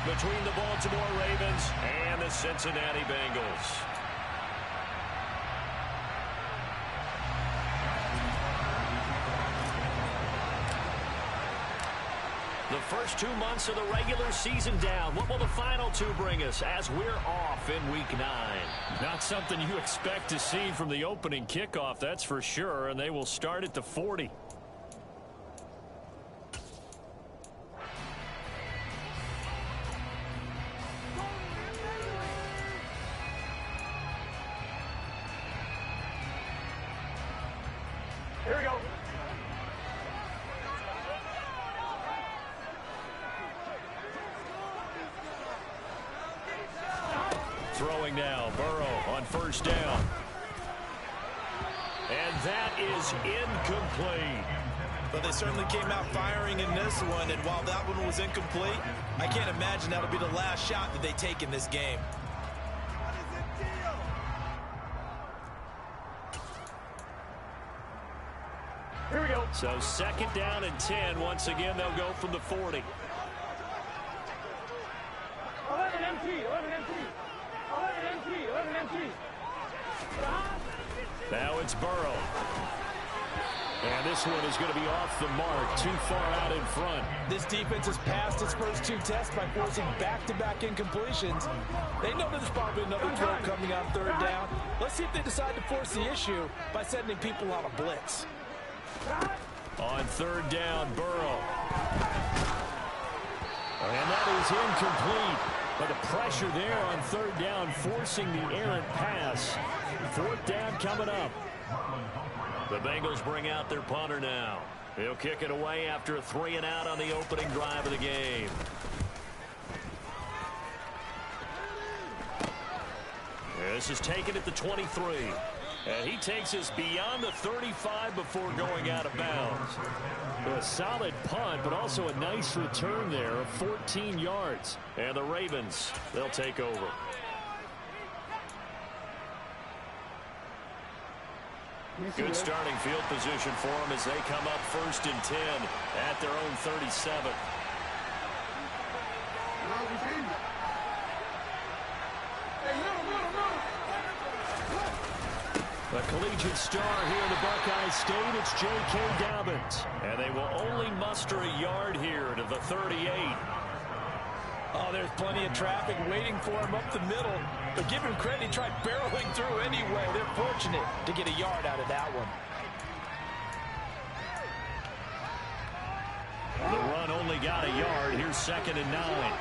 between the Baltimore Ravens and the Cincinnati Bengals. The first 2 months of the regular season down. What will the final 2 bring us as we're off in Week 9? Not something you expect to see from the opening kickoff, that's for sure, and they will start at the 40. Here we go. Throwing now, Burrow on first down. And that is incomplete. But they certainly came out firing in this one, and while that one was incomplete, I can't imagine that'll be the last shot that they take in this game. Here we go. So second down and 10. Once again, they'll go from the 40. 11 MT, 11 MT. 11 MT, 11 MT. Now it's Burrow. And this one is going to be off the mark, too far out in front. This defense has passed its first 2 tests by forcing back-to-back incompletions. They know there's probably another throw coming on third down. Let's see if they decide to force the issue by sending people on a blitz. On third down, Burrow. And that is incomplete. But the pressure there on third down, forcing the errant pass. Fourth down coming up. The Bengals bring out their punter now. He'll kick it away after a 3-and-out on the opening drive of the game. This is taken at the 23. And he takes us beyond the 35 before going out of bounds. A solid punt, but also a nice return there of 14 yards. And the Ravens, they'll take over. Good starting field position for them as they come up first and 10 at their own 37. A collegiate star here in the Buckeye State, it's J.K. Dobbins. And they will only muster a yard here to the 38. Oh, there's plenty of traffic waiting for him up the middle. But give him credit, he tried barreling through anyway. They're fortunate to get a yard out of that one. The run only got a yard. Here's 2nd and 9.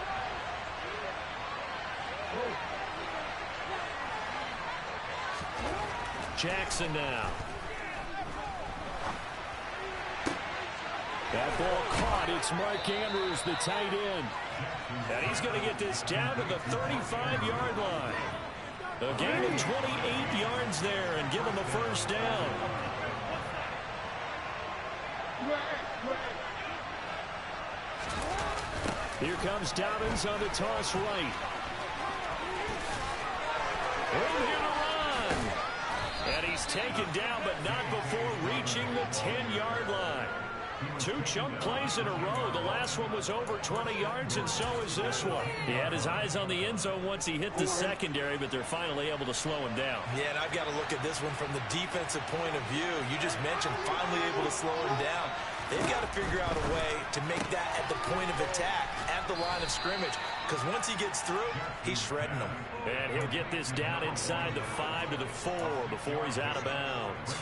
Jackson now. That ball caught. It's Mark Andrews, the tight end. And he's going to get this down to the 35-yard line. A gain of 28 yards there and give him a first down. Here comes Dobbins on the toss right. In here to run. And he's taken down, but not before reaching the 10-yard line. 2 chunk plays in a row. The last one was over 20 yards, and so is this one. He had his eyes on the end zone once he hit the secondary, but they're finally able to slow him down. Yeah, and I've got to look at this one from the defensive point of view. You just mentioned finally able to slow him down. They've got to figure out a way to make that at the point of attack, at the line of scrimmage, because once he gets through, he's shredding them. And he'll get this down inside the 5 to the 4 before he's out of bounds.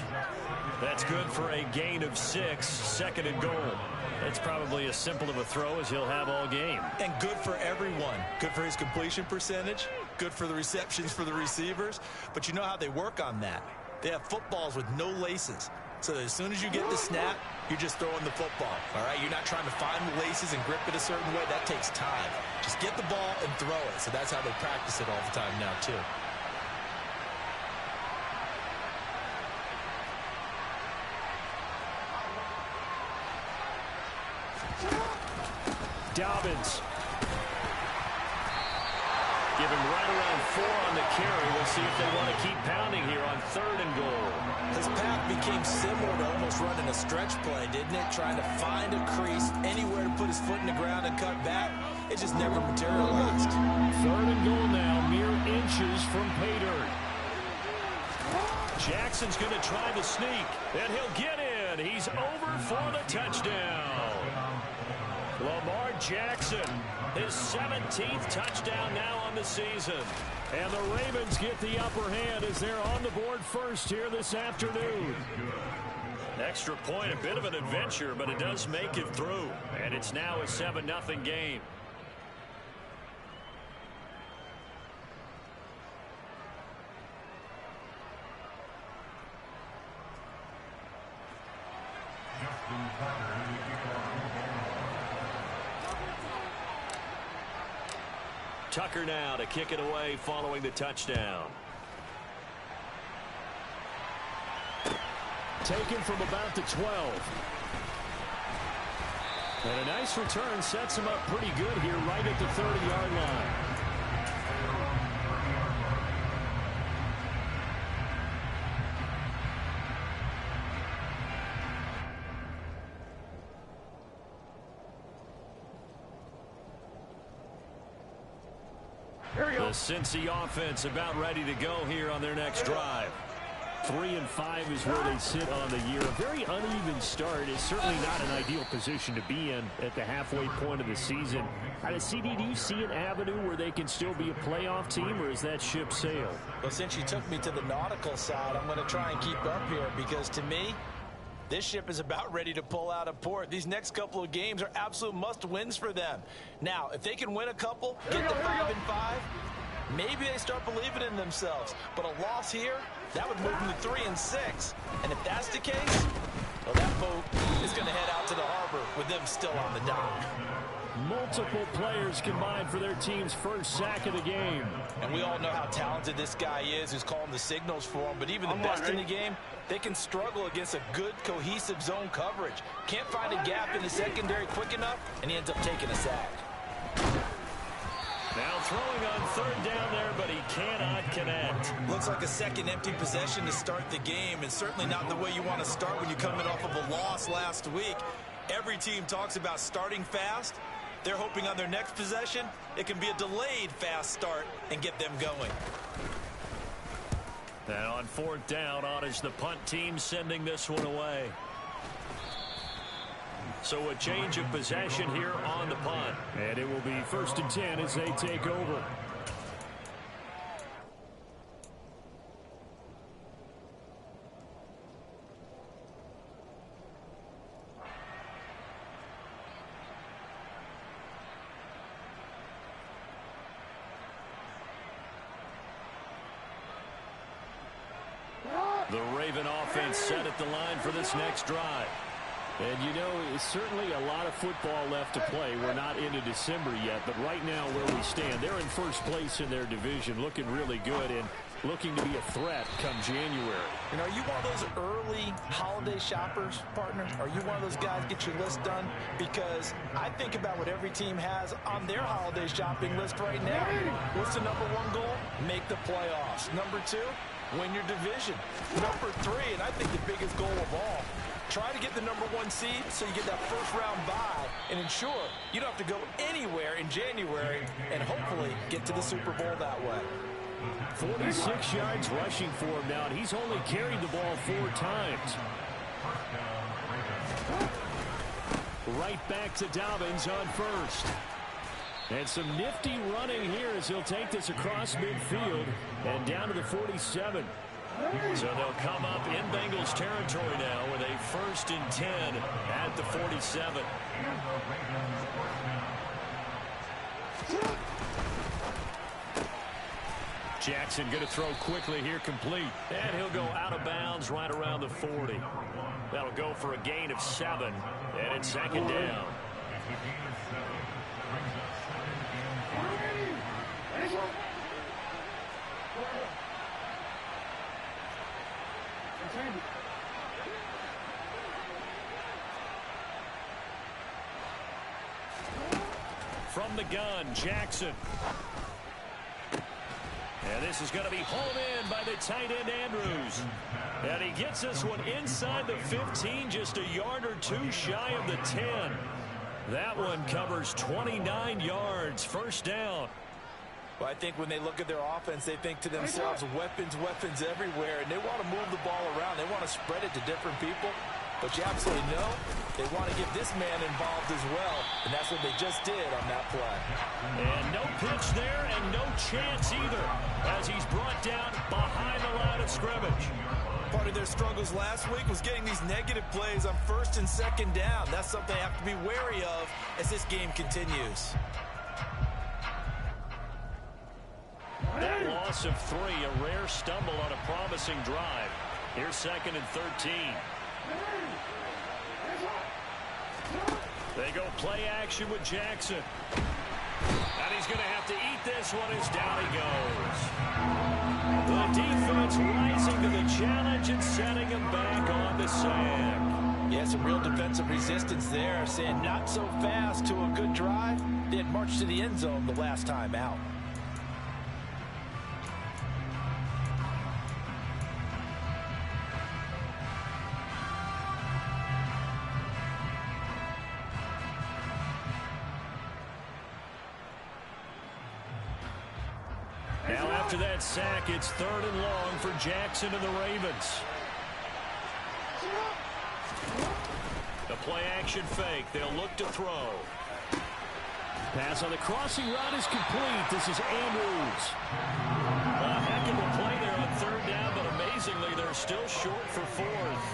That's good for a gain of 6, 2nd and goal. That's probably as simple of a throw as he'll have all game. And good for everyone. Good for his completion percentage, good for the receptions for the receivers. But you know how they work on that. They have footballs with no laces. So that as soon as you get the snap, you're just throwing the football. All right, you're not trying to find the laces and grip it a certain way. That takes time. Just get the ball and throw it. So that's how they practice it all the time now, too. Dobbins. Give him right around 4 on the carry. We'll see if they want to keep pounding here on 3rd and goal. His path became similar to almost running a stretch play, didn't it? Trying to find a crease, anywhere to put his foot in the ground and cut back. it just never materialized. 3rd and goal now, mere inches from pay dirt. Jackson's going to try the sneak, and he'll get in. He's over for the touchdown. Lamar Jackson, his 17th touchdown now on the season. And the Ravens get the upper hand as they're on the board first here this afternoon. Extra point, a bit of an adventure, but it does make it through. And it's now a 7-0 game. Tucker now to kick it away following the touchdown. Taken from about the 12. And a nice return sets him up pretty good here right at the 30-yard line. The Cincy offense about ready to go here on their next drive. 3-5 is where they sit on the year. A very uneven start is certainly not an ideal position to be in at the halfway point of the season. CD, do you see an avenue where they can still be a playoff team, or is that ship sailed? Well, since you took me to the nautical side, I'm going to try and keep up here because to me, this ship is about ready to pull out of port. These next couple of games are absolute must-wins for them. Now, if they can win a couple, get to 5-5, maybe they start believing in themselves. But a loss here, that would move them to 3-6. And if that's the case, well, that boat is going to head out to the harbor with them still on the dock. Multiple players combined for their team's first sack of the game. And we all know how talented this guy is who's calling the signals for him. But even the best in the game, they can struggle against a good, cohesive zone coverage. Can't find a gap in the secondary quick enough, and he ends up taking a sack. Now throwing on 3rd down there, but he cannot connect. Looks like a second empty possession to start the game, and certainly not the way you want to start when you're coming off of a loss last week. Every team talks about starting fast. They're hoping on their next possession, it can be a delayed fast start and get them going. And on 4th down, on is the punt team sending this one away. So a change of possession here on the punt. And it will be 1st and 10 as they take over. The Raven offense set at the line for this next drive. And you know, it's certainly a lot of football left to play. We're not into December yet, but right now where we stand, they're in first place in their division, looking really good and looking to be a threat come January. You know, are you one of those early holiday shoppers, partner? Are you one of those guys get your list done? Because I think about what every team has on their holiday shopping list right now. What's the #1 goal? Make the playoffs. #2, win your division. #3, and I think the biggest goal of all, try to get the #1 seed so you get that first-round bye and ensure you don't have to go anywhere in January and hopefully get to the Super Bowl that way. 46 yards rushing for him now, and he's only carried the ball 4 times. Right back to Dobbins on 1st. And some nifty running here as he'll take this across midfield and down to the 47. So they'll come up in Bengals territory now with a 1st and 10 at the 47. Jackson going to throw quickly here, complete. And he'll go out of bounds right around the 40. That'll go for a gain of 7. And it's 2nd down. From the gun, Jackson. And this is going to be hauled in by the tight end, Andrews. And he gets this one inside the 15, just a yard or 2 shy of the 10. That one covers 29 yards. First down. Well, I think when they look at their offense, they think to themselves, weapons, weapons everywhere, and they want to move the ball around. They want to spread it to different people. But you absolutely know they want to get this man involved as well, and that's what they just did on that play. And no pitch there and no chance either as he's brought down behind the line of scrimmage. Part of their struggles last week was getting these negative plays on first and second down. That's something they have to be wary of as this game continues. That loss of 3, a rare stumble on a promising drive. Here's 2nd and 13. They go play action with Jackson. And he's going to have to eat this one as down he goes. The defense rising to the challenge and setting him back on the sack. Yeah, some real defensive resistance there, saying not so fast to a good drive. They had marched to the end zone the last time out. Now after that sack, it's 3rd and long for Jackson and the Ravens. The play action fake. They'll look to throw. Pass on the crossing route is complete. This is Andrews. A heck of a play there on 3rd down, but amazingly they're still short for 4th.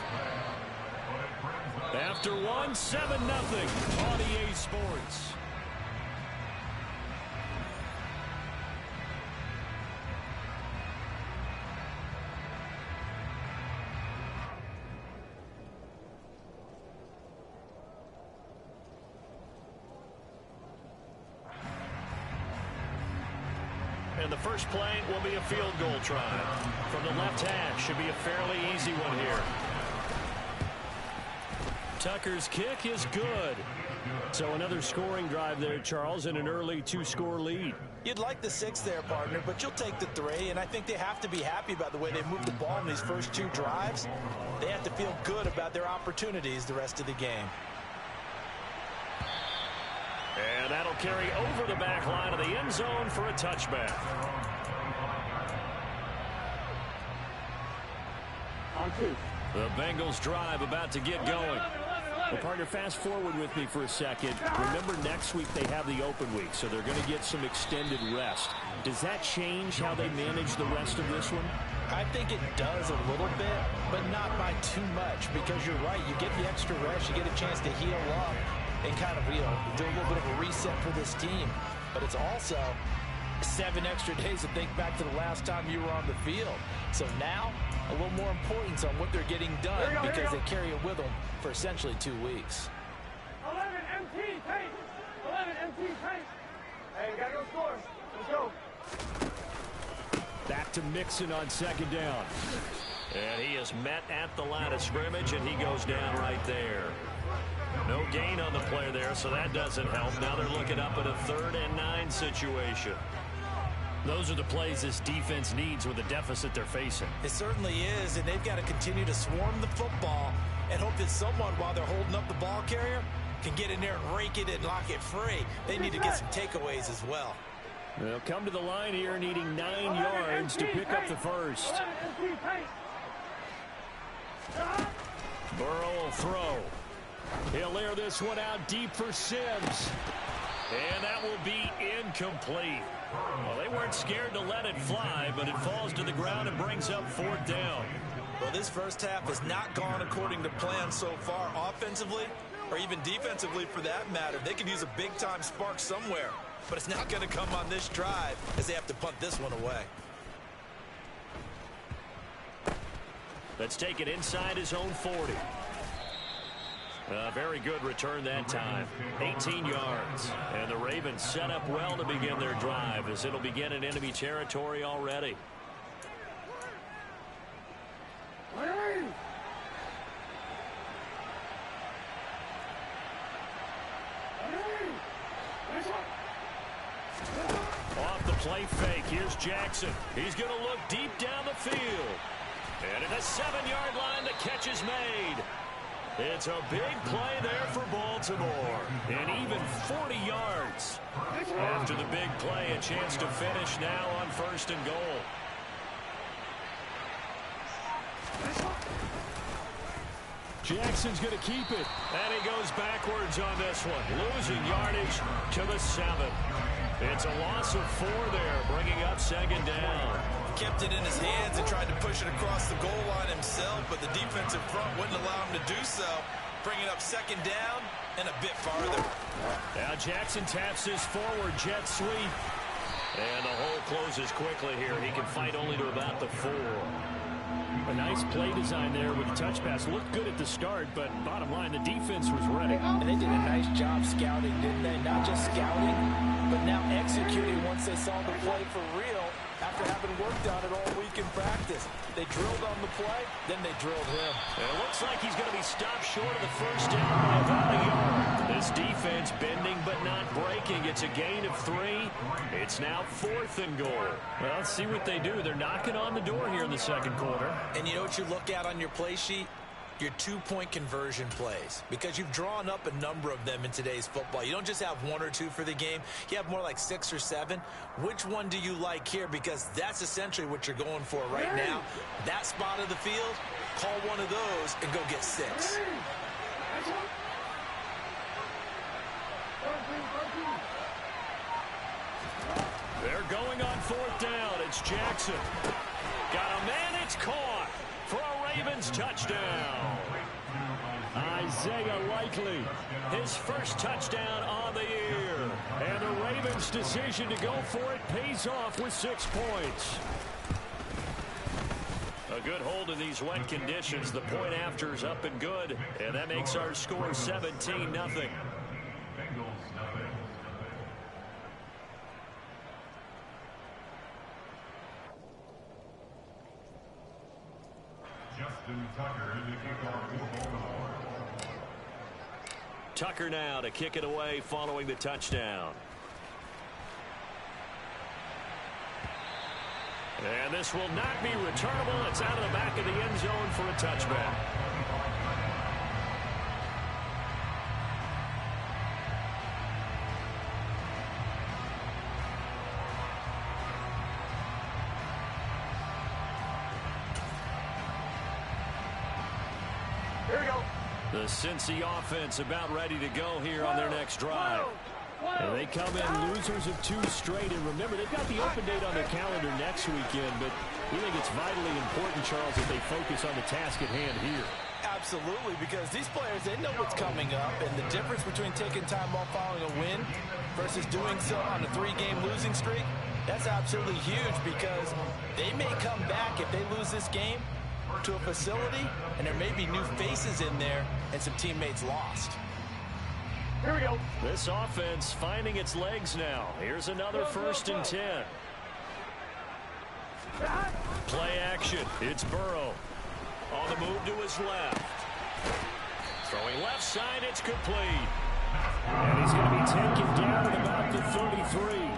After 1, 7-0 on EA Sports. And the first play will be a field goal try. From the left hash, should be a fairly easy one here. Tucker's kick is good. So another scoring drive there, Charles, and an early 2-score lead. You'd like the 6 there, partner, but you'll take the 3, and I think they have to be happy about the way they moved the ball in these first 2 drives. They have to feel good about their opportunities the rest of the game. And that'll carry over the back line of the end zone for a touchback. The Bengals drive about to get going. Well, partner, fast forward with me for a second. Remember, next week they have the open week, so they're going to get some extended rest. Does that change how they manage the rest of this one? I think it does a little bit, but not by too much, because you're right. You get the extra rest. You get a chance to heal up and kind of, do a little bit of a reset for this team. But it's also 7 extra days to think back to the last time you were on the field. So now, a little more importance on what they're getting done because they carry it with them for essentially 2 weeks. 11 MT, pace. 11 MT, pace. Hey, got no score. Let's go. Back to Mixon on 2nd down. And he is met at the line of scrimmage, and he goes down right there. No gain on the play there, so that doesn't help. Now they're looking up at a 3rd and 9 situation. Those are the plays this defense needs with the deficit they're facing. It certainly is, and they've got to continue to swarm the football and hope that someone, while they're holding up the ball carrier, can get in there and rake it and lock it free. They need to get some takeaways as well. They'll come to the line here needing 9 yards to pick up the first. Burrow will throw. He'll air this one out deep for Sims. And that will be incomplete. Well, they weren't scared to let it fly, but it falls to the ground and brings up 4th down. Well, this first half has not gone according to plan so far, offensively or even defensively for that matter. They could use a big-time spark somewhere, but it's not going to come on this drive as they have to punt this one away. Let's take it inside his own 40. A very good return that time. 18 yards. And the Ravens set up well to begin their drive as it'll begin in enemy territory already. Off the play fake. Here's Jackson. He's going to look deep down the field. And at the 7-yard line, the catch is made. It's a big play there for Baltimore. And even 40 yards. After the big play, a chance to finish now on 1st and goal. Jackson's going to keep it. And he goes backwards on this one, losing yardage to the 7. It's a loss of 4 there, bringing up 2nd down. Kept it in his hands and tried to push it across the goal line himself, but the defensive front wouldn't allow him to do so. Bringing up 2nd down and a bit farther. Now Jackson taps his forward jet sweep. And the hole closes quickly here. He can fight only to about the 4. A nice play design there with the touch pass. Looked good at the start, but bottom line, the defense was ready. And they did a nice job scouting, didn't they? Not just scouting, but now executing once they saw the play for real after having worked on it all week in practice. They drilled on the play, then they drilled him. It looks like he's going to be stopped short of the 1st down by about a yard. This defense bending but not breaking. It's a gain of 3. It's now 4th and goal. Well, let's see what they do. They're knocking on the door here in the 2nd quarter. And you know what you look at on your play sheet? Your 2-point conversion plays, because you've drawn up a number of them in today's football. You don't just have 1 or 2 for the game. You have more like 6 or 7. Which one do you like here? Because that's essentially what you're going for right now. That spot of the field, call one of those and go get 6. They're going on 4th down. It's Jackson. Got a man, it's caught for a Ravens touchdown. Isaiah Likely, his first touchdown on the year. And the Ravens' decision to go for it pays off with 6 points. A good hold in these wet conditions. The point after is up and good. And that makes our score 17-0. Tucker now to kick it away following the touchdown. And this will not be returnable. It's out of the back of the end zone for a touchback. Here we go. The Cincy offense about ready to go here on their next drive. And they come in losers of 2 straight. And remember, they've got the open date on their calendar next weekend. But we think it's vitally important, Charles, that they focus on the task at hand here. Absolutely, because these players, they know what's coming up. And the difference between taking time off following a win versus doing so on a 3-game losing streak, that's absolutely huge, because they may come back if they lose this game to a facility, and there may be new faces in there and some teammates lost. Here we go. This offense finding its legs now. Here's another 1st and 10. Play action. It's Burrow. On the move to his left. Throwing left side, it's complete. And he's going to be taken down at about the 33.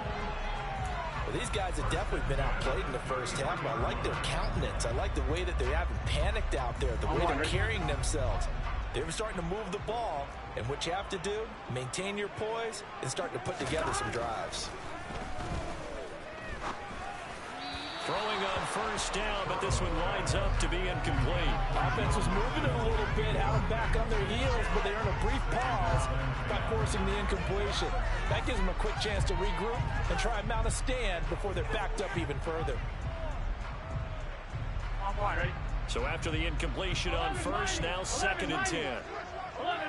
Well, these guys have definitely been outplayed in the first half, but I like their countenance. I like the way that they haven't panicked out there, the way they're carrying themselves. They were starting to move the ball, and what you have to do, maintain your poise and start to put together some drives. Throwing on 1st down, but this one lines up to be incomplete. Offense was moving it a little bit, had them back on their heels, but they earned a brief pause by forcing the incompletion. That gives them a quick chance to regroup and try and mount a stand before they're backed up even further. Ready? So after the incompletion on 1st, now 2nd and 10. 11.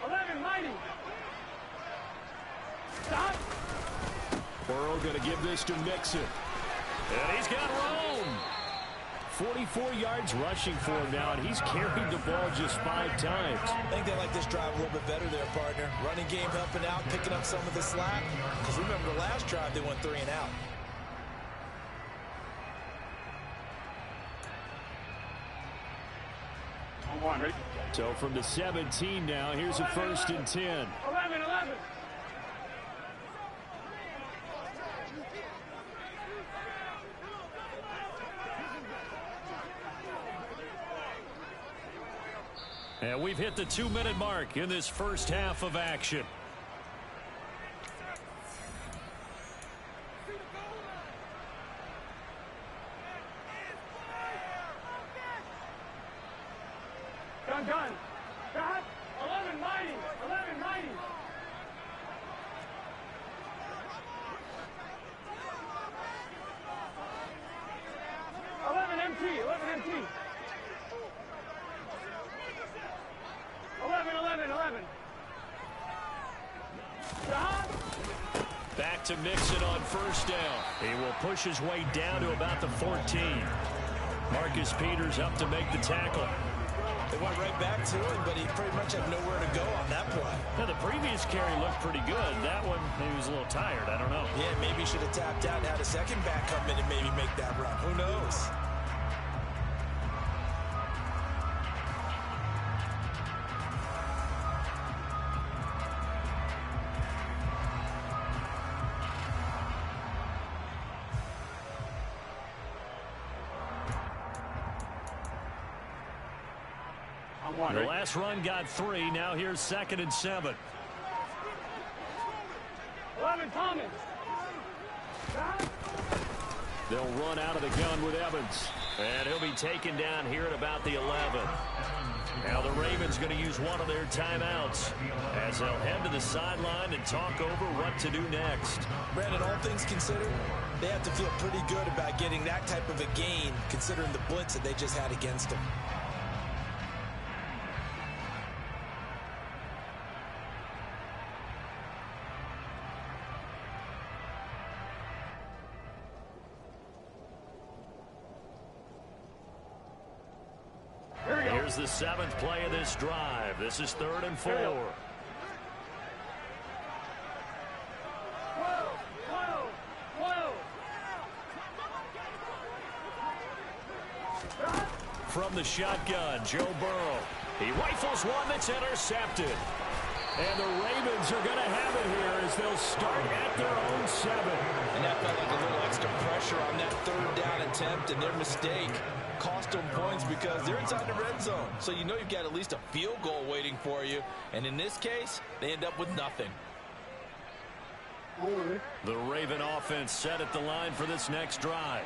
11 mighty. Stop. Burrow going to give this to Mixon. And he's got Rome. 44 yards rushing for him now, and he's carried the ball just 5 times. I think they like this drive a little bit better there, partner. Running game helping out, picking up some of the slack. Because remember, the last drive, they went 3 and out. Ready? So from the 17 now, here's a 1st and 10. 11. And we've hit the 2-minute mark in this first half of action. Gun. Got 11 mighty. 11 mighty. MT. 11. Back to Mixon on first down. He will push his way down to about the 14. Marcus Peters up to make the tackle. They went right back to him, but he pretty much had nowhere to go on that play. Now, the previous carry looked pretty good. That one, maybe he was a little tired. I don't know. Yeah, maybe he should have tapped out and had a second back come in and maybe make that run. Who knows? The last run got 3. Now here's 2nd and 7. 11 Thomas. They'll run out of the gun with Evans. And he'll be taken down here at about the 11. Now the Ravens going to use one of their timeouts as they'll head to the sideline and talk over what to do next. Brandon, all things considered, they have to feel pretty good about getting that type of a gain considering the blitz that they just had against them. Here's the 7th play of this drive. This is 3rd and 4. From the shotgun, Joe Burrow. He rifles one that's intercepted. And the Ravens are going to have it here as they'll start at their own 7. And that felt like a little extra pressure on that 3rd down attempt, and their mistake cost them points because they're inside the red zone. So you know you've got at least a field goal waiting for you. And in this case, they end up with nothing. The Raven offense set at the line for this next drive.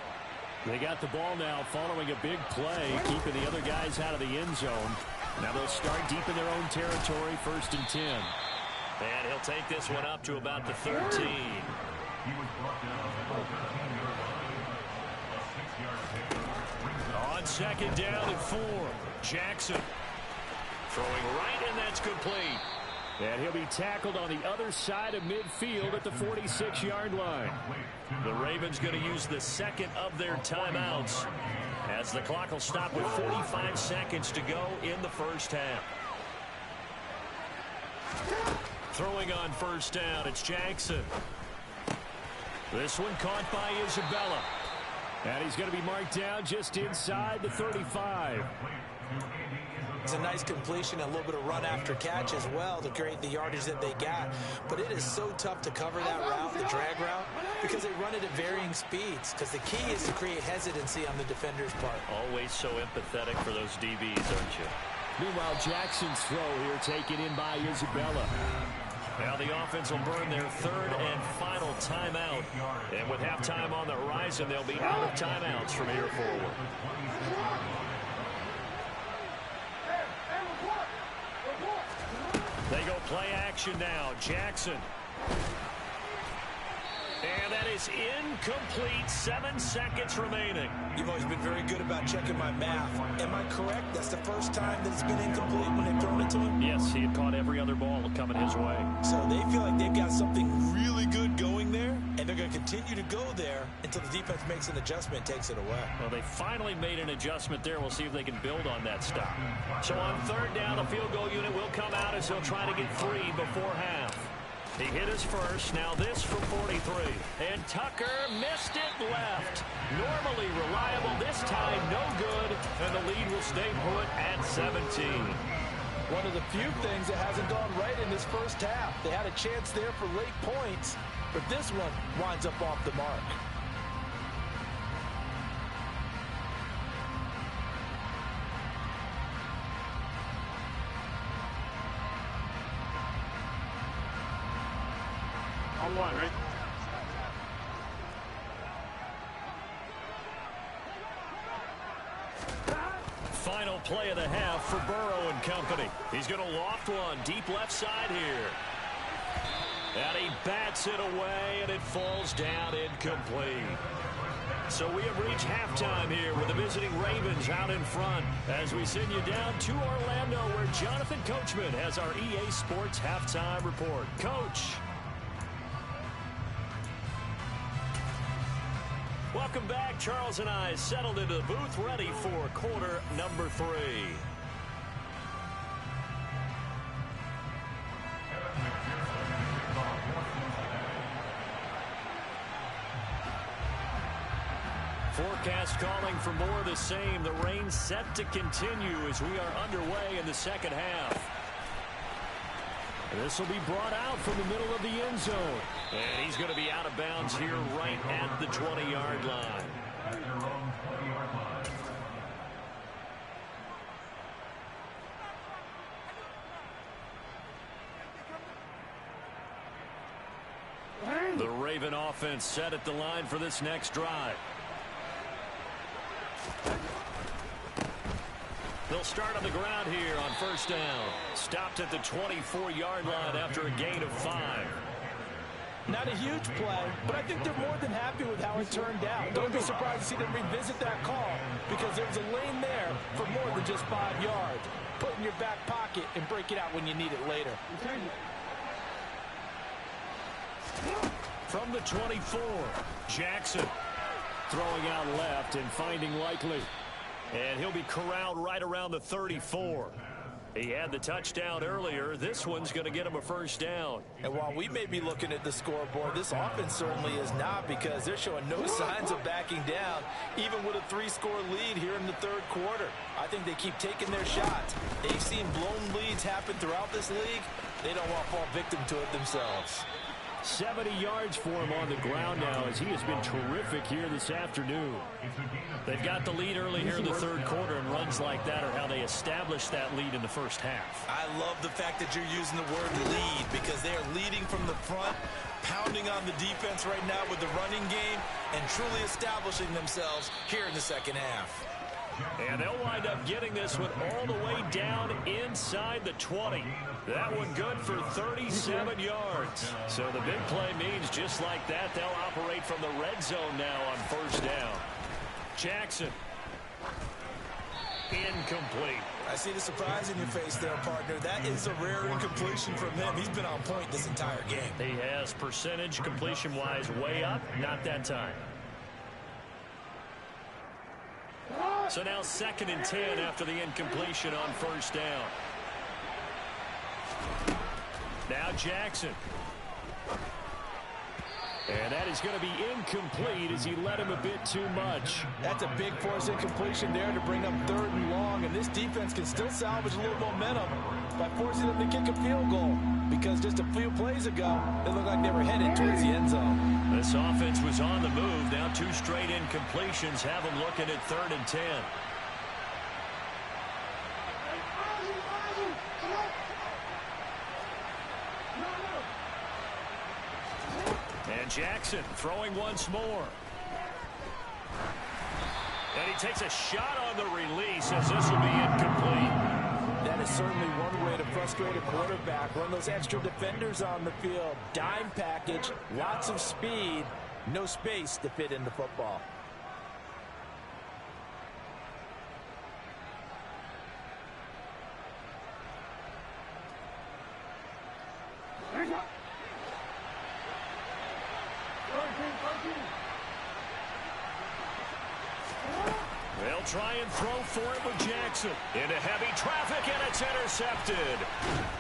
They got the ball now following a big play, keeping the other guys out of the end zone. Now they'll start deep in their own territory, 1st and 10. And he'll take this one up to about the 13. On 2nd down and 4. Jackson throwing right, and that's complete. And he'll be tackled on the other side of midfield at the 46-yard line. The Ravens going to use the 2nd of their timeouts as the clock will stop with 45 seconds to go in the first half. Throwing on 1st down, it's Jackson. This one caught by Isabella. And he's going to be marked down just inside the 35. It's a nice completion, a little bit of run after catch as well to create the yardage that they got. But it is so tough to cover that route, the drag route, because they run it at varying speeds. Because the key is to create hesitancy on the defender's part. Always so empathetic for those DBs, aren't you? Meanwhile, Jackson's throw here taken in by Isabella. Now the offense will burn their 3rd and final timeout. And with halftime on the horizon, they'll be out of timeouts from here forward. They go play action now. Jackson. And that is incomplete. 7 seconds remaining. You've always been very good about checking my math. Am I correct? That's the first time that it's been incomplete when they've thrown it to him? Yes, he had caught every other ball coming his way. So they feel like they've got something really good going there, and they're going to continue to go there until the defense makes an adjustment and takes it away. Well, they finally made an adjustment there. We'll see if they can build on that stop. So on 3rd down, the field goal unit will come out as they'll try to get 3 before half. He hit his first. Now this from 43. And Tucker missed it left. Normally reliable. This time no good. And the lead will stay put at 17. One of the few things that hasn't gone right in this first half. They had a chance there for late points, but this one winds up off the mark. and 1, right? Final play of the half for Burrow and company. He's going to loft one deep left side here. And he bats it away, and it falls down incomplete. So we have reached halftime here with the visiting Ravens out in front as we send you down to Orlando where Jonathan Coachman has our EA Sports halftime report. Coach. Welcome back. Charles and I settled into the booth ready for quarter number 3. Forecast calling for more of the same. The rain set to continue as we are underway in the second half. This will be brought out from the middle of the end zone. And he's going to be out of bounds here right at the 20-yard line. The Raven offense set at the line for this next drive. They'll start on the ground here on first down. Stopped at the 24-yard line after a gain of 5. Not a huge play, but I think they're more than happy with how it turned out. Don't be surprised to see them revisit that call because there's a lane there for more than just 5 yards. Put it in your back pocket and break it out when you need it later. From the 24, Jackson throwing out left and finding Likely. And he'll be corralled right around the 34. He had the touchdown earlier. This one's going to get him a first down. And while we may be looking at the scoreboard, this offense certainly is not because they're showing no signs of backing down, even with a 3-score lead here in the third quarter. I think they keep taking their shots. They've seen blown leads happen throughout this league. They don't want to fall victim to it themselves. 70 yards for him on the ground now as he has been terrific here this afternoon. They've got the lead early here in the third quarter, and runs like that are how they established that lead in the first half. I love the fact that you're using the word lead because they are leading from the front, pounding on the defense right now with the running game, and truly establishing themselves here in the second half. And they'll wind up getting this one all the way down inside the 20. That one good for 37 yards. So the big play means just like that, they'll operate from the red zone now on first down. Jackson. Incomplete. I see the surprise in your face there, partner. That is a rare incompletion from him. He's been on point this entire game. He has percentage completion-wise way up. Not that time. So now 2nd and 10 after the incompletion on first down. Now Jackson. And that is going to be incomplete as he led him a bit too much. That's a big force incompletion there to bring up 3rd and long, and this defense can still salvage a little momentum by forcing them to kick a field goal because just a few plays ago, it looked like they were headed towards the end zone. This offense was on the move. Now 2 straight incompletions have them looking at 3rd and 10. And Jackson throwing once more. And he takes a shot on the release as this will be incomplete. That is certainly one way to frustrate a quarterback. Run those extra defenders on the field. Dime package, lots of speed, no space to fit in the football. They'll try and throw for it with Jackson. Into heavy traffic, and it's intercepted.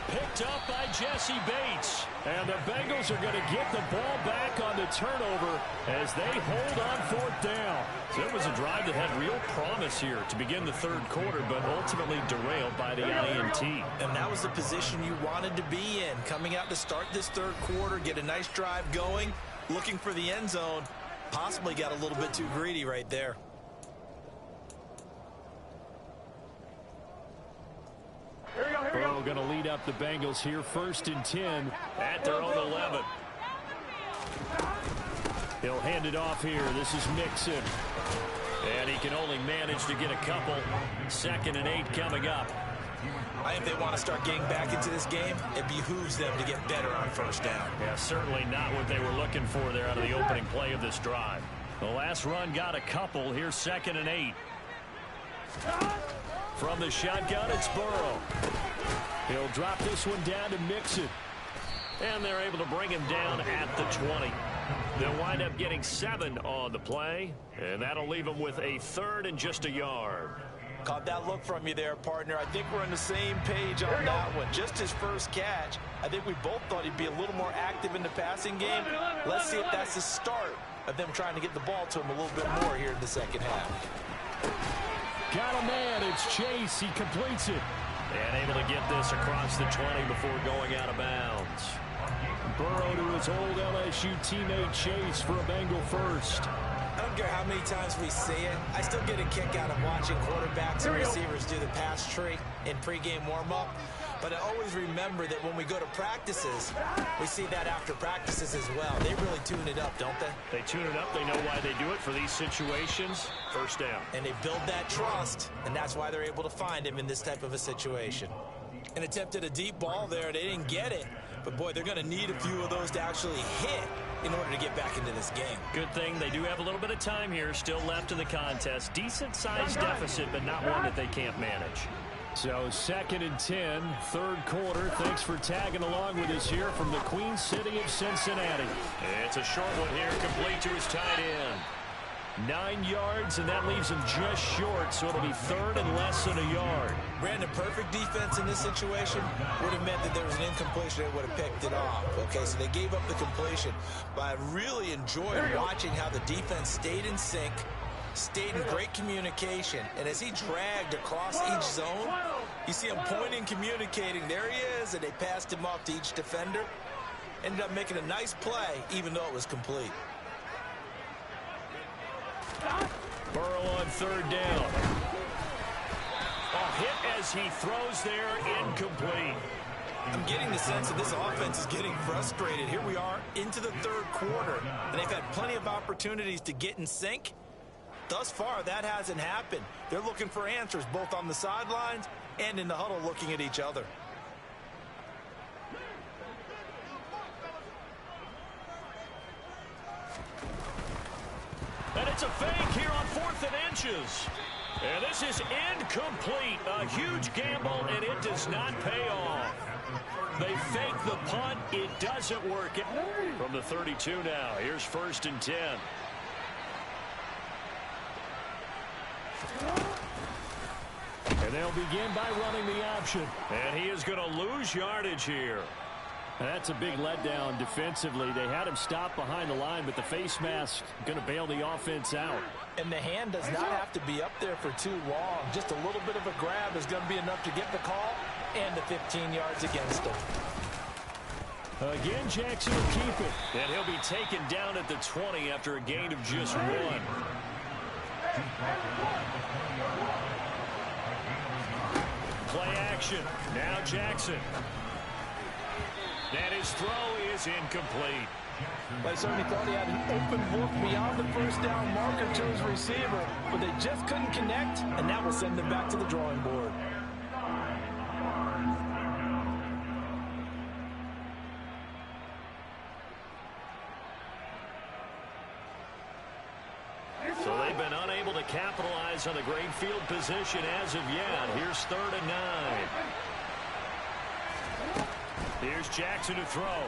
Picked up by Jesse Bates. And the Bengals are going to get the ball back on the turnover as they hold on 4th down. So it was a drive that had real promise here to begin the third quarter, but ultimately derailed by the INT. And that was the position you wanted to be in. Coming out to start this third quarter, get a nice drive going, looking for the end zone. Possibly got a little bit too greedy right there. Burrow going to lead up the Bengals here, 1st and 10 at their own 11. He'll hand it off here. This is Mixon. And he can only manage to get a couple. 2nd and 8 coming up. I think they want to start getting back into this game. It behooves them to get better on 1st down. Yeah, certainly not what they were looking for there out of the opening play of this drive. The last run got a couple. Here's 2nd and 8. From the shotgun, it's Burrow. He'll drop this one down to Mixon. And they're able to bring him down at the 20. They'll wind up getting 7 on the play. And that'll leave him with a 3rd and just a yard. Caught that look from you there, partner. I think we're on the same page on that one. Just his first catch. I think we both thought he'd be a little more active in the passing game. Let's see if that's the start of them trying to get the ball to him a little bit more here in the 2nd half. Got a man. It's Chase. He completes it. And able to get this across the 20 before going out of bounds. Burrow to his old LSU teammate Chase for a Bengal first. I don't care how many times we say it. I still get a kick out of watching quarterbacks and receivers do the pass tree in pregame warm-up. But I always remember that when we go to practices, we see that after practices as well. They really tune it up, don't they? They tune it up. They know why they do it for these situations. 1st down. And they build that trust, and that's why they're able to find him in this type of a situation. And attempted a deep ball there. They didn't get it. But, boy, they're going to need a few of those to actually hit in order to get back into this game. Good thing they do have a little bit of time here still left in the contest. Decent-sized deficit, but not one that they can't manage. So 2nd and 10, 3rd quarter. Thanks for tagging along with us here from the Queen City of Cincinnati. It's a short one here, complete to his tight end. 9 yards, and that leaves him just short, so it'll be 3rd and less than a yard. Brandon, perfect defense in this situation would have meant that there was an incompletion that would have picked it off. Okay, so they gave up the completion. But I really enjoyed watching how the defense stayed in sync, stayed in great communication, and as he dragged across each zone, you see him pointing, communicating. There he is, and they passed him off to each defender. Ended up making a nice play, even though it was complete. Burrow on 3rd down. A hit as he throws there, incomplete. I'm getting the sense that this offense is getting frustrated. Here we are into the 3rd quarter, and they've had plenty of opportunities to get in sync. Thus far, that hasn't happened. They're looking for answers both on the sidelines and in the huddle looking at each other. And it's a fake here on 4th and inches. And this is incomplete. A huge gamble, and it does not pay off. They fake the punt. It doesn't work. From the 32 now. Here's 1st and 10. And they'll begin by running the option. And he is going to lose yardage here. And that's a big letdown defensively. They had him stop behind the line, but the face mask going to bail the offense out. And the hand does not have to be up there for too long. Just a little bit of a grab is going to be enough to get the call and the 15 yards against him. Again, Jackson will keep it. And he'll be taken down at the 20 after a gain of just 1. Play action. Now Jackson. And his throw is incomplete. They certainly thought he had an open look beyond the 1st down marker to his receiver, but they just couldn't connect, and that will send them back to the drawing board. So they've been unable to capitalize on the great field position as of yet. Here's 3rd and 9. Here's Jackson to throw.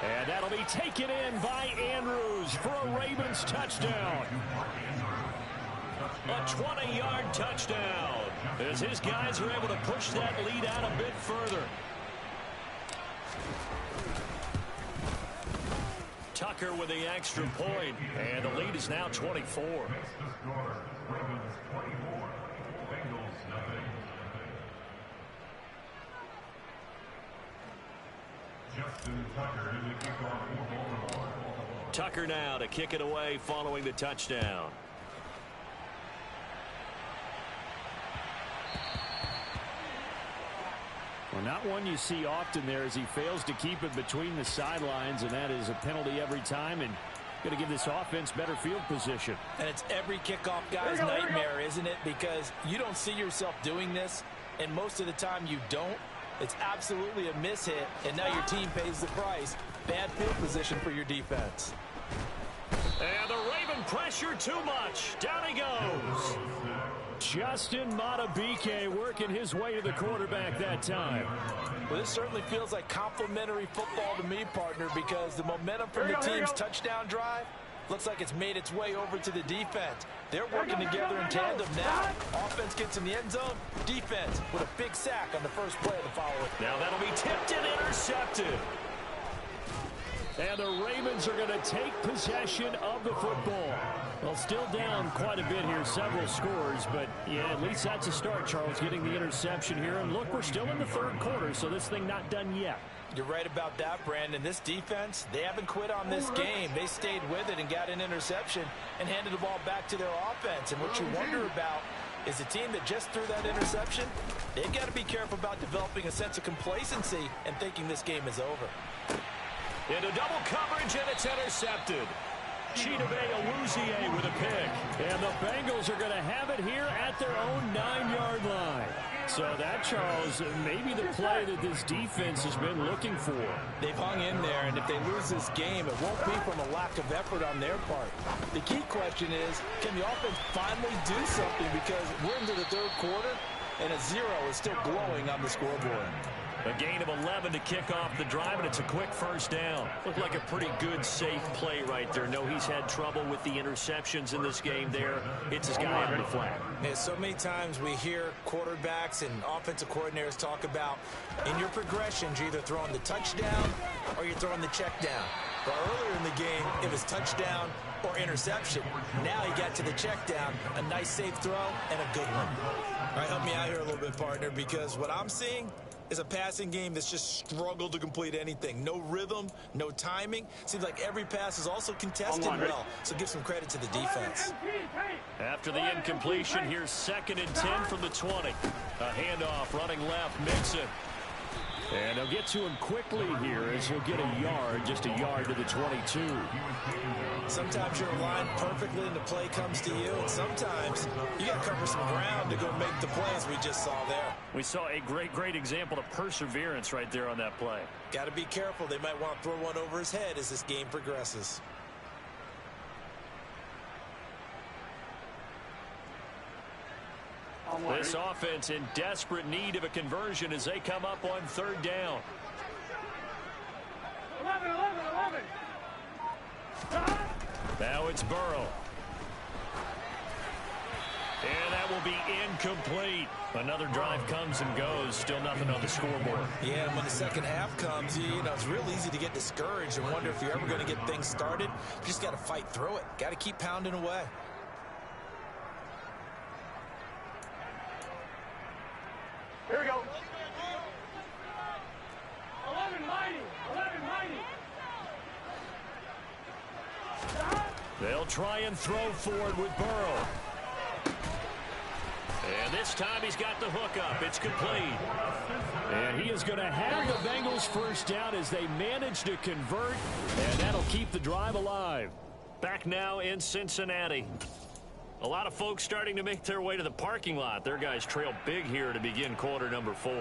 And that'll be taken in by Andrews for a Ravens touchdown. A 20-yard touchdown as his guys are able to push that lead out a bit further. Tucker with the extra point, and the lead is now 24. Tucker now to kick it away following the touchdown. Well, not one you see often there as he fails to keep it between the sidelines, and that is a penalty every time, and going to give this offense better field position. And it's every kickoff guy's nightmare, isn't it? Because you don't see yourself doing this, and most of the time you don't. It's absolutely a mishit, and now your team pays the price. Bad field position for your defense. And the Raven pressure too much. Down he goes. Justin Madubuike working his way to the quarterback that time. Well, this certainly feels like complimentary football to me, partner, because the momentum from the team's touchdown drive looks like it's made its way over to the defense. They're working together in tandem now. Offense gets in the end zone. Defense with a big sack on the first play of the following. Now that'll be tipped and intercepted. And the Ravens are going to take possession of the football. Well, still down quite a bit here, several scores, but yeah, at least that's a start, Charles, getting the interception here. And look, we're still in the third quarter, so this thing not done yet. You're right about that, Brandon. This defense, they haven't quit on this game. They stayed with it and got an interception and handed the ball back to their offense. And what you wonder about is a team that just threw that interception, they've got to be careful about developing a sense of complacency and thinking this game is over. Into double coverage, and it's intercepted. Chidobe Awuzie with a pick. And the Bengals are going to have it here at their own 9-yard line. So that, Charles, maybe the play that this defense has been looking for. They've hung in there, and if they lose this game, it won't be from a lack of effort on their part. The key question is, can the offense finally do something? Because we're into the third quarter, and a 0 is still glowing on the scoreboard. A gain of 11 to kick off the drive, and it's a quick first down. Looked like a pretty good, safe play right there. No, he's had trouble with the interceptions in this game there. It's his guy under the flag. Yeah, so many times we hear quarterbacks and offensive coordinators talk about in your progressions, you're either throwing the touchdown or you're throwing the check down. But earlier in the game, it was touchdown or interception. Now he got to the check down, a nice safe throw, and a good one. All right, help me out here a little bit, partner, because what I'm seeing is a passing game that's just struggled to complete anything. No rhythm, no timing. Seems like every pass is also contested well, so give some credit to the defense. After the incompletion, here's 2nd and 10 from the 20. A handoff, running left, Mixon. And they'll get to him quickly here as he'll get a yard, just a yard to the 22. Sometimes you're aligned perfectly and the play comes to you, and sometimes you got to cover some ground to go make the plays we just saw there. We saw a great example of perseverance right there on that play. Got to be careful. They might want to throw one over his head as this game progresses. This offense in desperate need of a conversion as they come up on 3rd down. 11. Now it's Burrow. And that will be incomplete. Another drive comes and goes. Still nothing on the scoreboard. Yeah, and when the second half comes, you know, it's real easy to get discouraged and wonder if you're ever going to get things started. You just got to fight through it. Got to keep pounding away. Here we go. 11 mighty. They'll try and throw forward with Burrow. And this time he's got the hook up. It's complete. And he is going to have the Bengals first down as they manage to convert, and that'll keep the drive alive. Back now in Cincinnati. A lot of folks starting to make their way to the parking lot. Their guys trail big here to begin quarter number 4.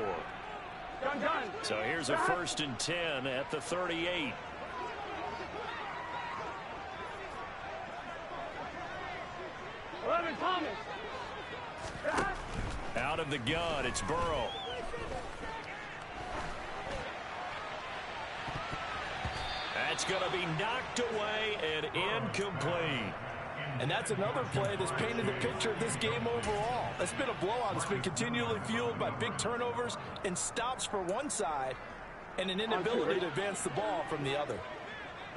Done. So here's a 1st and 10 at the 38. Thomas. Out of the gun, it's Burrow. That's going to be knocked away and incomplete. And that's another play that's painted the picture of this game overall. It's been a blowout. It's been continually fueled by big turnovers and stops for one side and an inability to advance the ball from the other.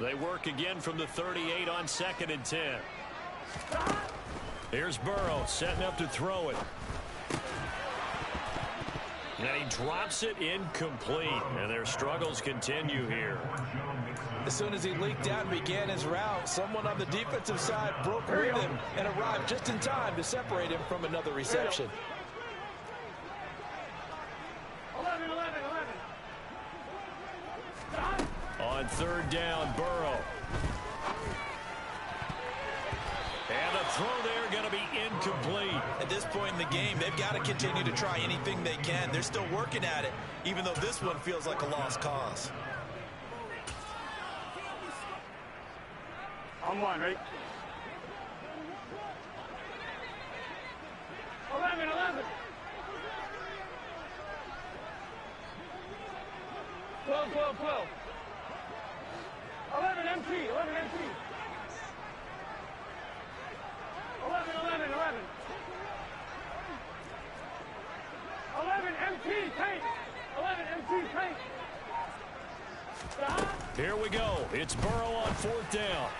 They work again from the 38 on 2nd and 10. Here's Burrow setting up to throw it. And he drops it incomplete. And their struggles continue here. As soon as he leaked out and began his route, someone on the defensive side broke with him and arrived just in time to separate him from another reception. 11. on third down, Burrow. And the throw there going to be incomplete. At this point in the game, they've got to continue to try anything they can. They're still working at it, even though this one feels like a lost cause. On one, right? 11. 12. 11 MT. 11 MT tank. 11 MT tank. Stop. Here we go. It's Burrow on fourth down.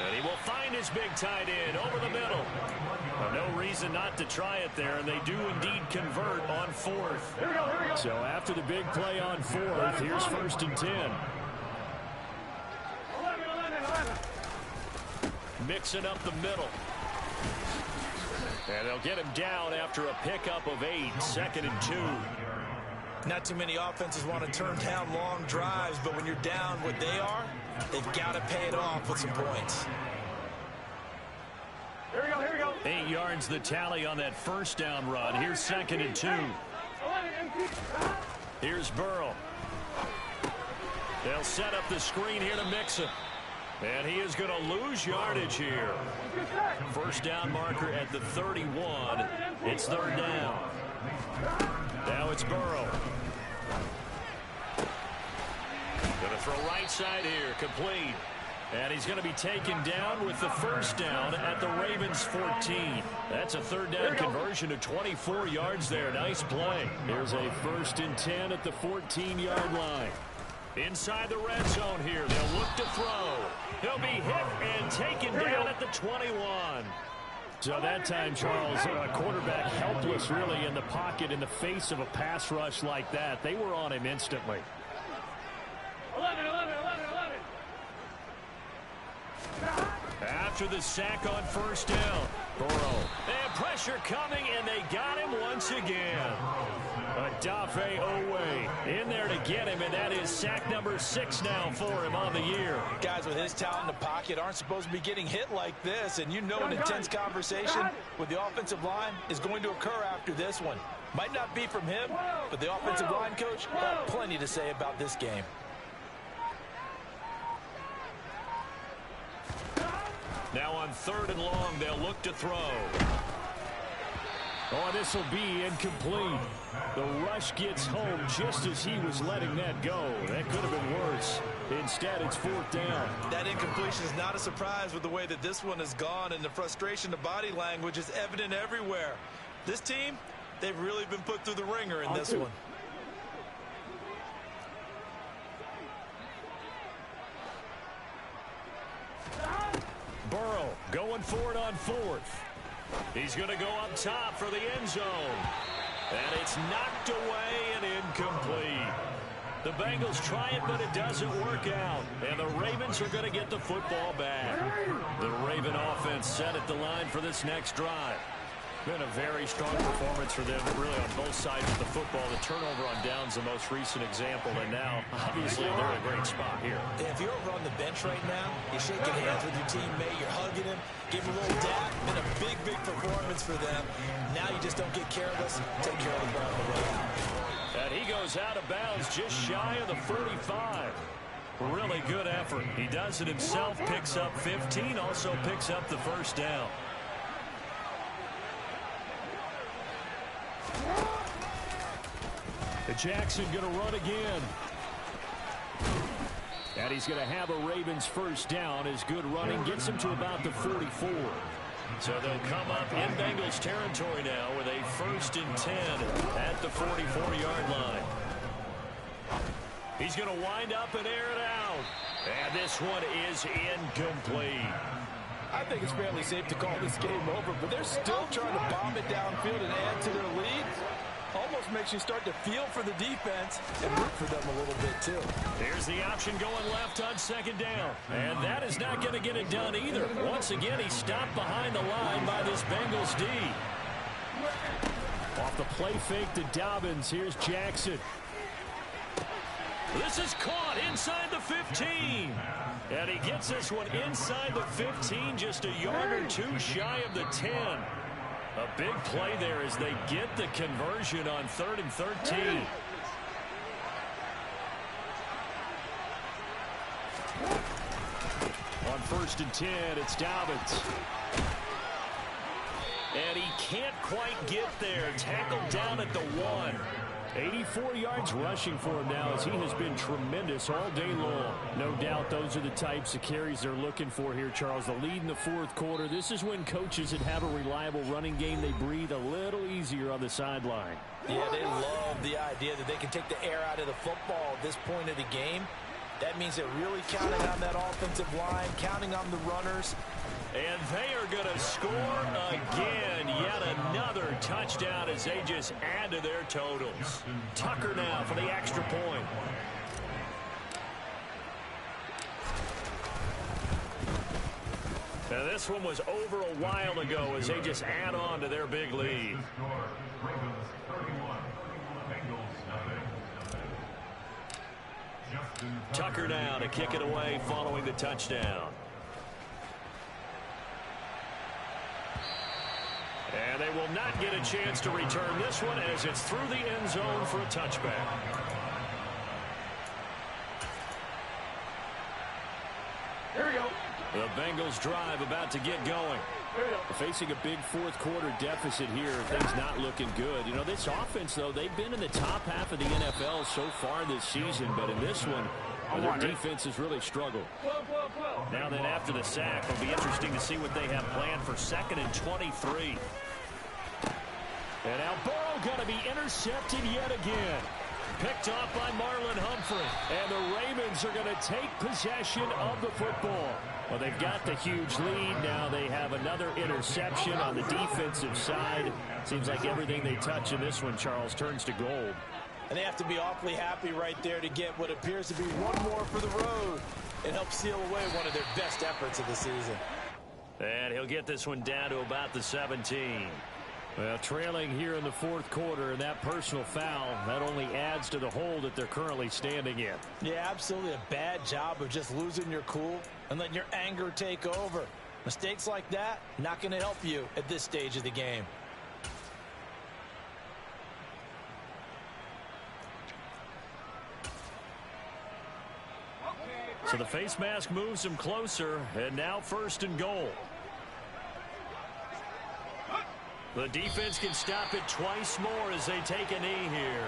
And he will find his big tight end over the middle. No reason not to try it there, and they do indeed convert on fourth. Here we go. So after the big play on fourth, here's 1st and 10. 11. Mixing up the middle. And they'll get him down after a pickup of 8, 2nd and 2. Not too many offenses want to turn down long drives, but when you're down what they are, they've got to pay it off with some points. Here we go. 8 yards the tally on that first down run. Here's 2nd and 2. 11 MT. Here's Burrow. They'll set up the screen here to Mixon. And he is going to lose yardage here. First down marker at the 31. It's third down. Now it's Burrow. Going to throw right side here, complete. And he's going to be taken down with the first down at the Ravens 14. That's a third down conversion of 24 yards there. Nice play. Here's a 1st and 10 at the 14-yard line. Inside the red zone here. They'll look to throw. He'll be hit and taken down at the 21. So that time, Charles, a quarterback helpless really in the pocket in the face of a pass rush like that. They were on him instantly. 11. After the sack on first down, Burrow. And pressure coming, and they got him once again. Odafe Oweh in there to get him, and that is sack number 6 now for him on the year. Guys with his talent in the pocket aren't supposed to be getting hit like this, and you know an intense conversation with the offensive line is going to occur after this one. Might not be from him, but the offensive line coach had plenty to say about this game. Now on third and long, they'll look to throw. Oh, this will be incomplete. The rush gets home just as he was letting that go. That could have been worse. Instead, it's fourth down. That incompletion is not a surprise with the way that this one has gone, and the frustration, the body language is evident everywhere. This team, they've really been put through the ringer in this one. Burrow going for it on fourth. He's going to go up top for the end zone. And it's knocked away and incomplete. The Bengals try it, but it doesn't work out. And the Ravens are going to get the football back. The Raven offense set at the line for this next drive. Been a very strong performance for them, really, on both sides of the football. The turnover on downs, the most recent example, and now, obviously, they're in a great spot here. If you're over on the bench right now, you're shaking hands with your teammate, you're hugging him, give him a little dap. Been a big, big performance for them. Now you just don't get careless. Take care of the ball on the way out. And he goes out of bounds just shy of the 45. Really good effort. He does it himself, picks up 15, also picks up the first down. Jackson going to run again. And he's going to have a Ravens first down. His good running gets him to about the 44. So they'll come up in Bengals territory now with a 1st and 10 at the 44-yard line. He's going to wind up and air it out. And this one is incomplete. I think it's fairly safe to call this game over, but they're still trying to bomb it downfield and add to their lead. Almost makes you start to feel for the defense and root for them a little bit, too. Here's the option going left on second down. And that is not going to get it done either. Once again, he's stopped behind the line by this Bengals D. Off the play fake to Dobbins. Here's Jackson. This is caught inside the 15. And he gets this one inside the 15, just a yard or two shy of the 10. A big play there as they get the conversion on 3rd and 13. On 1st and 10, it's Dobbins. And he can't quite get there. Tackled down at the 1. 84 yards rushing for him now as he has been tremendous all day long. No doubt those are the types of carries they're looking for here, Charles. The lead in the 4th quarter. This is when coaches that have a reliable running game, they breathe a little easier on the sideline. Yeah, they love the idea that they can take the air out of the football at this point of the game. That means they're really counting on that offensive line, counting on the runners. And they are going to score again. Yet another touchdown as they just add to their totals. Tucker now for the extra point. Now this one was over a while ago as they just add on to their big lead. Tucker now to kick it away following the touchdown. And they will not get a chance to return this one as it's through the end zone for a touchback. Here we go. The Bengals drive about to get going. Facing a big 4th quarter deficit here. Things not looking good. You know, this offense, though, they've been in the top half of the NFL so far this season. But in this one, their defense has really struggled. Now then, after the sack, it'll be interesting to see what they have planned for 2nd and 23. And now Burrow going to be intercepted yet again. Picked off by Marlon Humphrey. And the Ravens are going to take possession of the football. Well, they've got the huge lead. Now they have another interception on the defensive side. Seems like everything they touch in this one, Charles, turns to gold. And they have to be awfully happy right there to get what appears to be one more for the road and help seal away one of their best efforts of the season. And he'll get this one down to about the 17. Well, trailing here in the 4th quarter, and that personal foul, that only adds to the hole that they're currently standing in. Yeah, absolutely a bad job of just losing your cool and letting your anger take over. Mistakes like that, not going to help you at this stage of the game. So the face mask moves him closer, and now 1st and goal. The defense can stop it twice more as they take a knee here.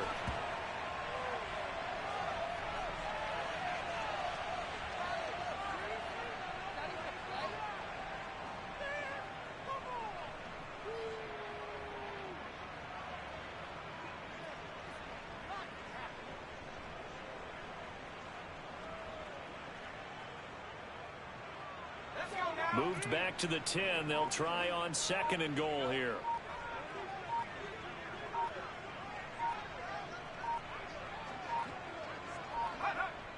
Moved back to the 10. They'll try on 2nd and goal here.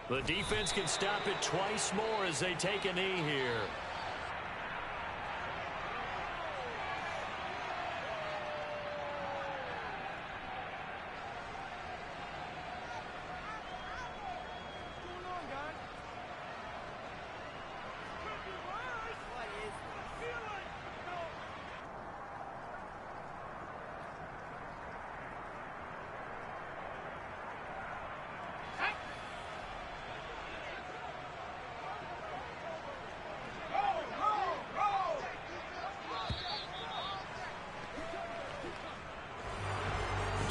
The defense can stop it twice more as they take a knee here.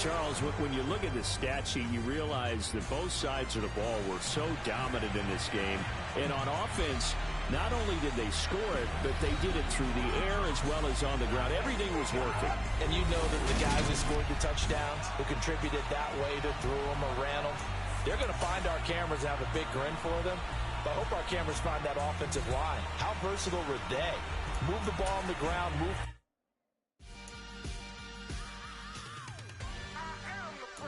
Charles, when you look at the stat sheet, you realize that both sides of the ball were so dominant in this game. And on offense, not only did they score it, but they did it through the air as well as on the ground. Everything was working. And you know that the guys who scored the touchdowns, who contributed that way, to threw them or ran them, they're going to find our cameras and have a big grin for them. But I hope our cameras find that offensive line. How versatile were they? Move the ball on the ground, move